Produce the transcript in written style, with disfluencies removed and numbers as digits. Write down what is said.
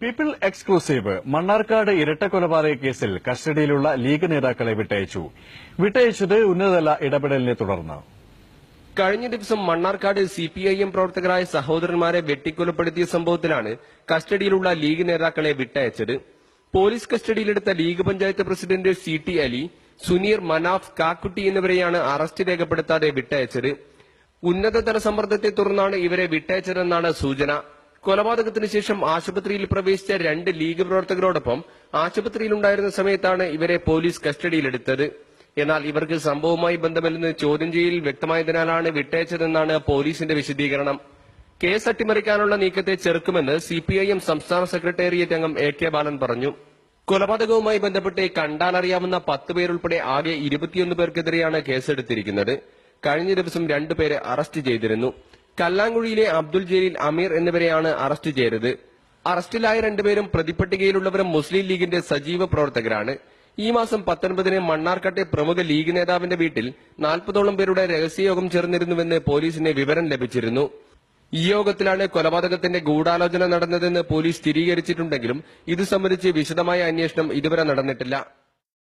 People exclusive Mannarkkad ഇരട്ടക്കൊലപാതക കേസിൽ കസ്റ്റഡിയിലുള്ള league നേതാക്കളെ വിട്ടയച്ചത് ഉന്നതതല ഇടപെടലിനെ തുടർന്ന്. കഴിഞ്ഞ ദിവസം മണ്ണാർക്കാട് സിപിഐഎം പ്രവർത്തകരായ സഹോദരന്മാരെ വെട്ടിക്കൊലപ്പെടുത്തിയ സംഭവത്തിലാണ് കസ്റ്റഡിയിലുള്ള ലീഗ് നേതാക്കളെ വിട്ടയച്ചത്. പോലീസ് കസ്റ്റഡിയിലെടുത്ത league panchayat president CT Ali, Suneer, Manaf, Kakkutty എന്നിവരെയാണ് അറസ്റ്റ് രേഖപ്പെടുത്താതെ വിട്ടയച്ചത്. ഉന്നതതല സമ്മർദ്ദത്തെ തുടർന്നാണ് ഇവരെ വിട്ടയച്ചതെന്നാണ് സൂചന. കൊലപാതകത്തിന് ശേഷം ആശുപത്രിയിൽ പ്രവേശിച്ച 2 ലീഗ് പ്രവർത്തകരോടൊപ്പം ആശുപത്രിയിലുണ്ടായിരുന്ന സമയത്താണ് ഇവരെ പോലീസ് കസ്റ്റഡിയിലെടുത്തത്. എന്നാൽ ഇവർക്ക് സംഭവവുമായി ബന്ധമില്ലെന്ന് ചോദ്യം ചെയ്യലിൽ വ്യക്തമായതിനാലാണ് വിട്ടയച്ചതെന്നാണ് പോലീസിന്റെ വിശദീകരണം. കേസ് അട്ടിമറിക്കാനുള്ള നീക്കത്തെ ചെറുക്കുമെന്ന് CPIM സംസ്ഥാന സെക്രട്ടേറിയറ്റ് അംഗം AK ബാലൻ പറഞ്ഞു. കൊലപാതകവുമായി ബന്ധപ്പെട്ട് കണ്ടാലറിയാവുന്ന 10 പേരുൾപ്പെടെ ആകെ 21 പേർക്കെതിരെയാണ് കേസെടുത്തിരിക്കുന്നത്. കഴിഞ്ഞ ദിവസം 2 പേരെ അറസ്റ്റ് ചെയ്തിരുന്നു. കല്ലാങ്കുഴിയിലെ അബ്ദുൽ ജലീൽ, അമീർ എന്നിവരെയാണ് അറസ്റ്റ് ചെയ്തത്. അറസ്റ്റിലായ 2 പേരും പ്രതിപട്ടികയിലുള്ളവരും മുസ്ലിം ലീഗിന്റെ സജീവ പ്രവർത്തകരാണ്. ഈ മാസം 19-ന് മണ്ണാർക്കാട്ടെ പ്രമുഖ ലീഗ് നേതാവിന്റെ വീട്ടിൽ 40ഓളം പേരുടെ രഹസ്യയോഗം ചേർന്നിരുന്നുവെന്ന് പോലീസിന് വിവരം ലഭിച്ചിരുന്നു. ഈ യോഗത്തിലാണ് കൊലപാതകത്തിന്റെ ഗൂഢാലോചന നടന്നതെന്ന് പോലീസ് സ്ഥിരീകരിച്ചിട്ടുണ്ടെങ്കിലും ഇത് സംബന്ധിച്ച് വിശദമായ അന്വേഷണം ഇതുവരെ നടന്നിട്ടില്ല.